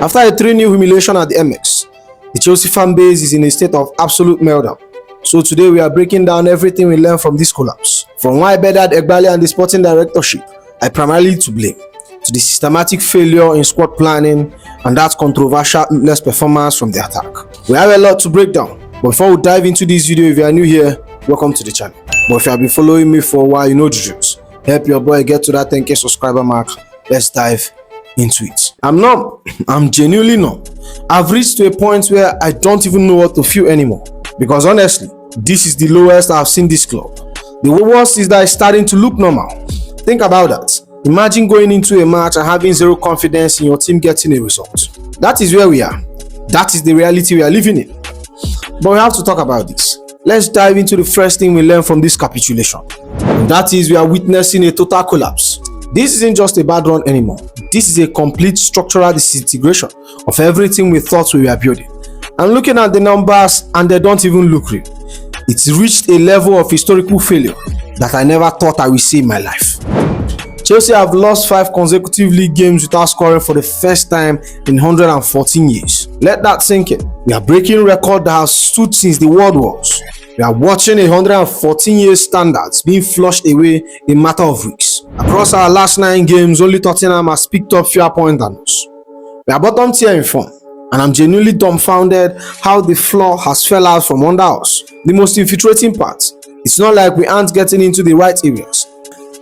After a 3-0 humiliation at the Amex, the Chelsea fan base is in a state of absolute meltdown. So today we are breaking down everything we learned from this collapse. From why Bedard Egbali and the sporting directorship are primarily to blame, to the systematic failure in squad planning and that controversial less performance from the attack. We have a lot to break down, but before we dive into this video, if you are new here, welcome to the channel. But if you have been following me for a while, you know the drills. Help your boy get to that 10k subscriber mark. Let's dive into it. I'm numb. I'm genuinely numb. I've reached to a point where I don't even know what to feel anymore. Because honestly, this is the lowest I've seen this club. The worst is that it's starting to look normal. Think about that. Imagine going into a match and having zero confidence in your team getting a result. That is where we are. That is the reality we are living in. But we have to talk about this. Let's dive into the first thing we learned from this capitulation. And that is we are witnessing a total collapse. This isn't just a bad run anymore. This is a complete structural disintegration of everything we thought we were building. I'm looking at the numbers and they don't even look real. It's reached a level of historical failure that I never thought I would see in my life. Chelsea have lost 5 consecutive league games without scoring for the first time in 114 years. Let that sink in. We are breaking record that has stood since the world wars. We are watching 114-year standards being flushed away in a matter of weeks. Across our last 9 games, only Tottenham has picked up fewer points than us. We are bottom tier in form, and I'm genuinely dumbfounded how the floor has fell out from under us. The most infiltrating part, it's not like we aren't getting into the right areas.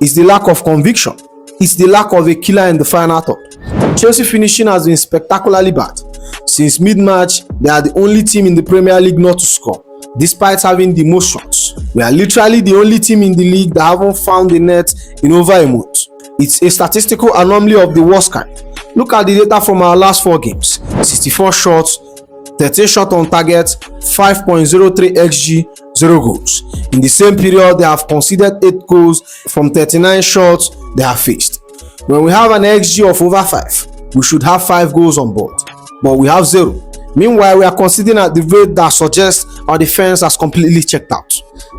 It's the lack of conviction. It's the lack of a killer in the final third. Chelsea finishing has been spectacularly bad. Since mid-March, they are the only team in the Premier League not to score, despite having the most shots. We are literally the only team in the league that haven't found the net in over a month. It's a statistical anomaly of the worst kind. Look at the data from our last 4 games. 64 shots, 13 shots on target, 5.03 xg, 0 goals. In the same period, they have conceded 8 goals from 39 shots they have faced. When we have an xg of over 5, we should have 5 goals on board, but we have 0. Meanwhile, we are conceding at the rate that suggests our defense has completely checked out.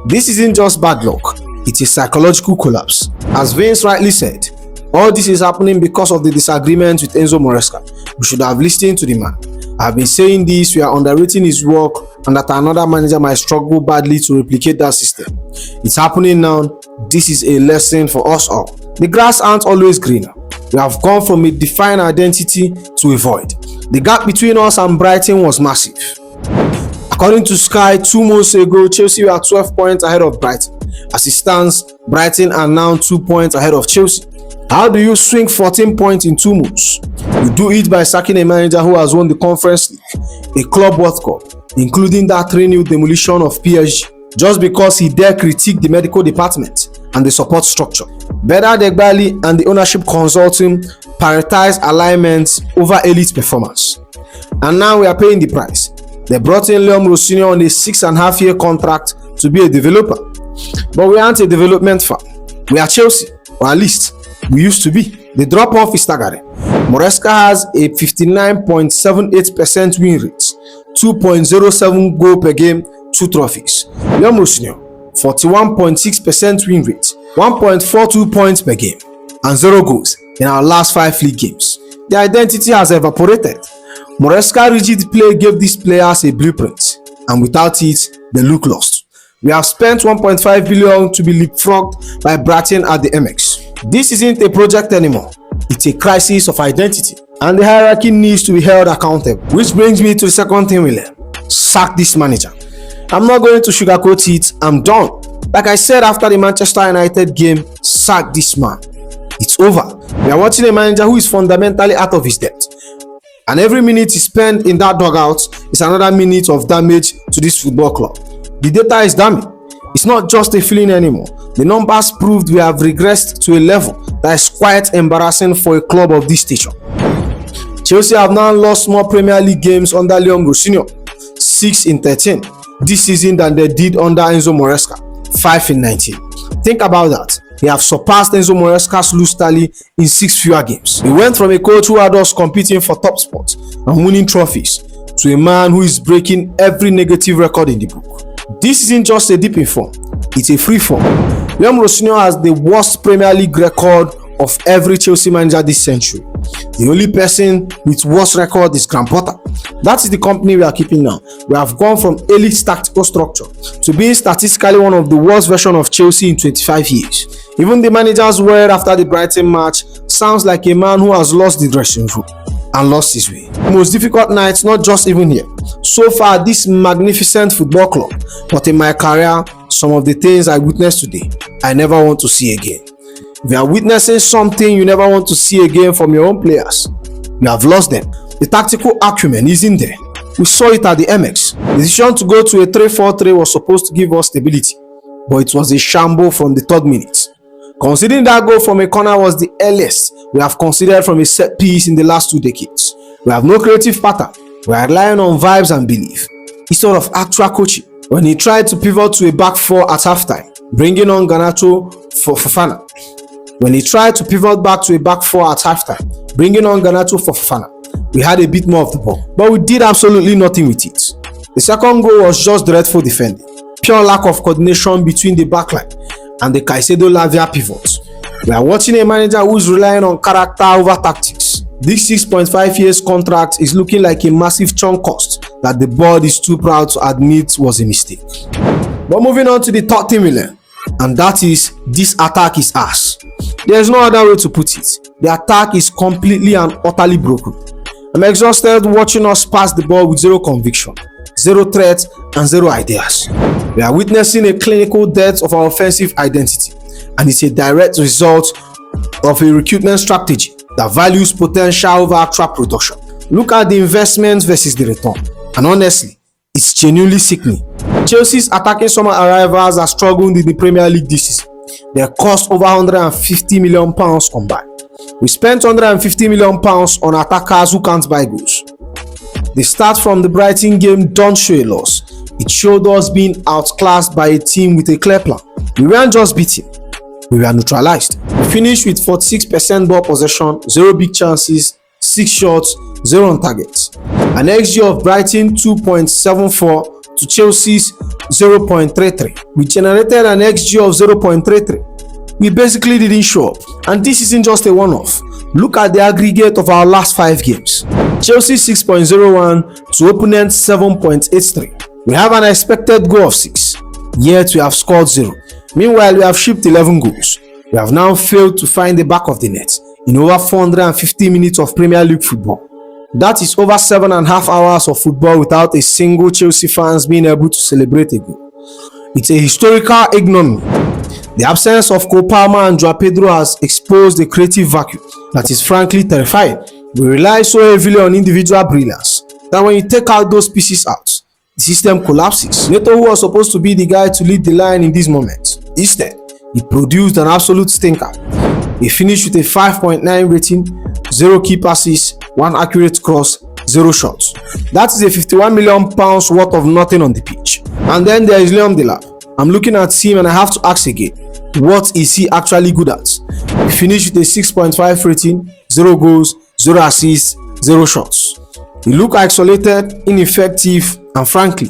This isn't just bad luck, it's a psychological collapse. As Vince rightly said, all this is happening because of the disagreement with Enzo Maresca. We should have listened to the man. I've been saying this, we are underrating his work and that another manager might struggle badly to replicate that system. It's happening now. This is a lesson for us all. The grass aren't always greener. We have gone from a defined identity to a void. The gap between us and Brighton was massive. According to Sky, 2 months ago, Chelsea were 12 points ahead of Brighton. As it stands, Brighton are now 2 points ahead of Chelsea. How do you swing 14 points in 2 months? You do it by sacking a manager who has won the Conference League, a Club World Cup, including that 3-0 demolition of PSG, just because he dare critique the medical department and the support structure. Bedard Egbali and the ownership consulting prioritize alignments over elite performance. And now we are paying the price. They brought in Liam Rossini on a 6.5-year contract to be a developer. But we aren't a development firm. We are Chelsea, or at least we used to be. The drop-off is staggering. Maresca has a 59.78% win rate, 2.07 goal per game, 2 trophies. Liam Rossini, 41.6% win rate, 1.42 points per game, and 0 goals in our last 5 league games. Their identity has evaporated. Maresca's rigid play gave these players a blueprint, and without it, they look lost. We have spent 1.5 billion to be leapfrogged by Brighton at the Amex. This isn't a project anymore. It's a crisis of identity, and the hierarchy needs to be held accountable. Which brings me to the second thing we learn. Sack this manager. I'm not going to sugarcoat it. I'm done. Like I said after the Manchester United game, sack this man. It's over. We are watching a manager who is fundamentally out of his depth. And every minute he spent in that dugout is another minute of damage to this football club. The data is damning. It's not just a feeling anymore. The numbers proved we have regressed to a level that is quite embarrassing for a club of this stature. Chelsea have now lost more Premier League games under Liam Rossini, 6 in 13 this season than they did under Enzo Maresca, 5 in 19. Think about that. They have surpassed Enzo Maresca's lose tally in 6 fewer games. He went from a coach who had us competing for top spots and winning trophies to a man who is breaking every negative record in the book. This isn't just a dip in form, it's a free fall. Liam Rossini has the worst Premier League record of every Chelsea manager this century. The only person with worse record is Graham Potter. That is the company we are keeping now. We have gone from elite tactical structure to being statistically one of the worst versions of Chelsea in 25 years. Even the manager's word after the Brighton match sounds like a man who has lost the dressing room and lost his way. Most difficult nights, not just even here. So far, this magnificent football club, but in my career, some of the things I witnessed today, I never want to see again. If you are witnessing something you never want to see again from your own players, you have lost them. The tactical acumen isn't there. We saw it at the Amex. The decision to go to a 3-4-3 was supposed to give us stability, but it was a shamble from the 3rd minute. Considering that goal from a corner was the earliest we have considered from a set piece in the last 2 decades. We have no creative pattern. We are relying on vibes and belief instead of actual coaching. When he tried to pivot to a back 4 at halftime, bringing on Garnacho for Fofana. When he tried to pivot back to a back 4 at halftime, bringing on Garnacho for Fofana, we had a bit more of the ball, but we did absolutely nothing with it. The second goal was just dreadful defending, pure lack of coordination between the backline and the Caicedo-Lavia pivot. We are watching a manager who is relying on character over tactics. This 6.5 years contract is looking like a massive chunk cost that the board is too proud to admit was a mistake. But moving on to the 30 million, and that is, this attack is ass. There is no other way to put it. The attack is completely and utterly broken. I'm exhausted watching us pass the ball with zero conviction, zero threat, and zero ideas. We are witnessing a clinical death of our offensive identity, and it's a direct result of a recruitment strategy that values potential over actual production. Look at the investment versus the return, and honestly, it's genuinely sickening. Chelsea's attacking summer arrivals are struggling in the Premier League this season. They cost over £150 million combined. We spent £150 million on attackers who can't buy goals. The start from the Brighton game don't show a loss. It showed us being outclassed by a team with a clear plan. We weren't just beaten, we were neutralized. We finished with 46% ball possession, 0 big chances, 6 shots, 0 on target. An XG of Brighton 2.74 to Chelsea's 0.33. We generated an XG of 0.33. We basically didn't show up, and this isn't just a one-off. Look at the aggregate of our last 5 games. Chelsea 6.01 to opponent 7.83. We have an expected goal of 6, yet we have scored 0. Meanwhile, we have shipped 11 goals. We have now failed to find the back of the net in over 450 minutes of Premier League football. That is over 7.5 hours of football without a single Chelsea fans being able to celebrate a goal. It's a historical ignominy. The absence of Cole Palmer and Joao Pedro has exposed a creative vacuum that is frankly terrifying. We rely so heavily on individual brilliance that when you take out those pieces out, the system collapses. Neto, who was supposed to be the guy to lead the line in this moment, instead, he produced an absolute stinker. He finished with a 5.9 rating, 0 key passes, 1 accurate cross, 0 shots. That is a £51 million worth of nothing on the pitch. And then there is Leon Delap. I'm looking at him and I have to ask again, what is he actually good at? He finished with a 6.5 rating, 0 goals, 0 assists, 0 shots. He looked isolated, ineffective, and frankly,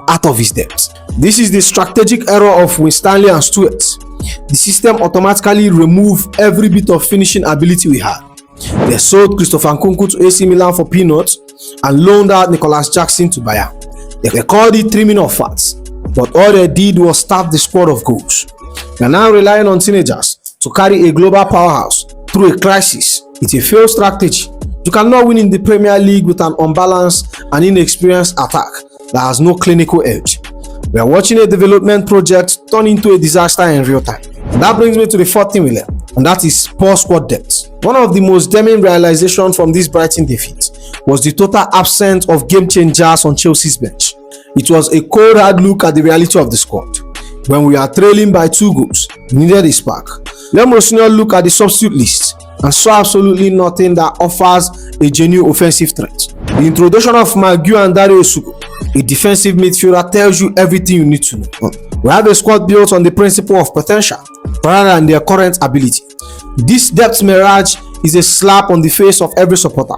out of his depth. This is the strategic error of Winstanley and Stewart. The system automatically removed every bit of finishing ability we had. They sold Christopher Nkunku to AC Milan for peanuts and loaned out Nicholas Jackson to Bayern. They called it trimming of fats, but all they did was starve the squad of goals. They are now relying on teenagers to carry a global powerhouse through a crisis. It's a failed strategy. You cannot win in the Premier League with an unbalanced and inexperienced attack that has no clinical edge. We are watching a development project turn into a disaster in real time. And that brings me to the 40 million, and that is poor squad depth. One of the most damning realizations from this Brighton defeat was the total absence of game changers on Chelsea's bench. It was a cold hard look at the reality of the squad. When we are trailing by 2 goals, we needed a spark. Let Mourinho look at the substitute list and saw absolutely nothing that offers a genuine offensive threat. The introduction of Maguire and Dario Sugo, a defensive midfielder, tells you everything you need to know. We have a squad built on the principle of potential rather than their current ability. This depth mirage is a slap on the face of every supporter,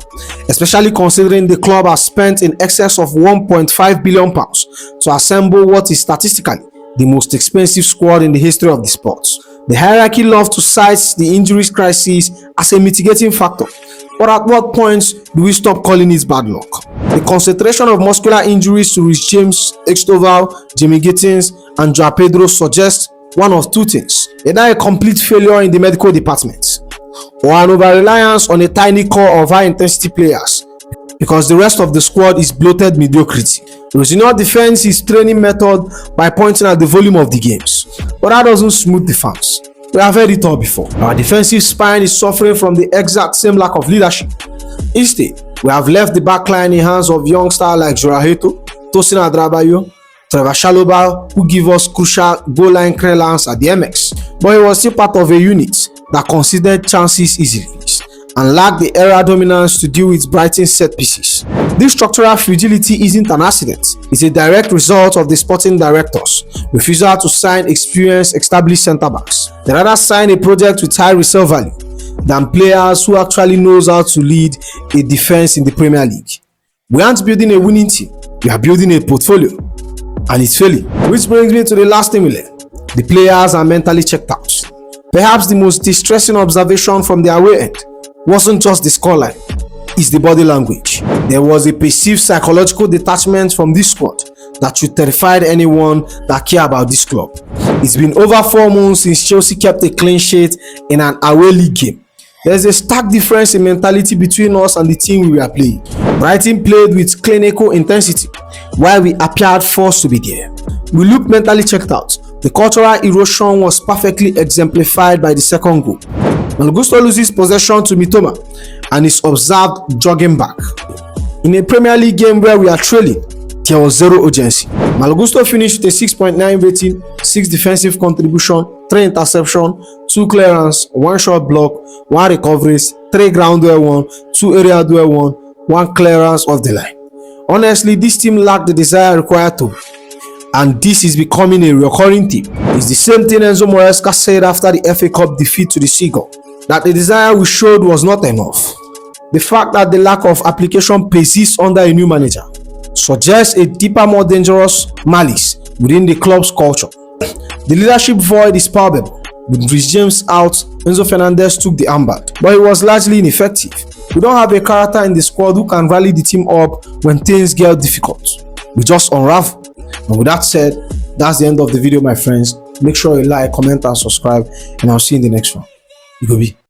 especially considering the club has spent in excess of £1.5 billion to assemble what is statistically the most expensive squad in the history of the sport. The hierarchy loves to cite the injuries crisis as a mitigating factor, But at what point do we stop calling it bad luck? The concentration of muscular injuries to Rhys James, Extoval, Jamie Gittins, and Joao Pedro suggests one of two things: either a complete failure in the medical department, or an over-reliance on a tiny core of high-intensity players, because the rest of the squad is bloated mediocrity. Rosinho's defense his training method by pointing at the volume of the games, but that doesn't smooth the fans. We have heard it all before. Our defensive spine is suffering from the exact same lack of leadership. Instead, we have left the backline in hands of young stars like Joraheto, Tosin Adrabayo, Trevor Chalobah, who give us crucial goal line clearance at the Amex, but he was still part of a unit that conceded chances easily and lacked the era dominance to deal with Brighton's set pieces. This structural fragility isn't an accident. It's a direct result of the sporting directors' refusal to sign experienced, established centre-backs. They rather sign a project with high resale value than players who actually knows how to lead a defense in the Premier League. We aren't building a winning team, we are building a portfolio, and it's failing. Which brings me to the last thing we learned: the players are mentally checked out. Perhaps the most distressing observation from the away end wasn't just the scoreline, it's the body language. There was a perceived psychological detachment from this squad that should terrify anyone that care about this club. It's been over 4 months since Chelsea kept a clean sheet in an away league game. There's a stark difference in mentality between us and the team we were playing. Brighton played with clinical intensity, while we appeared forced to be there. We looked mentally checked out. The cultural erosion was perfectly exemplified by the second goal. Malo Gusto loses possession to Mitoma and is observed jogging back. In a Premier League game where we are trailing, there was zero urgency. Malo Gusto finished with a 6.9 rating, 6 defensive contribution, 3 interception, 2 clearance, 1 shot block, 1 recoveries, 3 ground duel won, 2 area duel won, 1 clearance off the line. Honestly, this team lacked the desire required to, and this is becoming a recurring theme. It's the same thing Enzo Maresca said after the FA Cup defeat to the Seagull, that the desire we showed was not enough. The fact that the lack of application persists under a new manager suggests a deeper, more dangerous malice within the club's culture. The leadership void is palpable. With Rhys James out, Enzo Fernandez took the armband, but it was largely ineffective. We don't have a character in the squad who can rally the team up when things get difficult. We just unravel. And with that said, that's the end of the video, my friends. Make sure you like, comment, and subscribe, and I'll see you in the next one. You go be.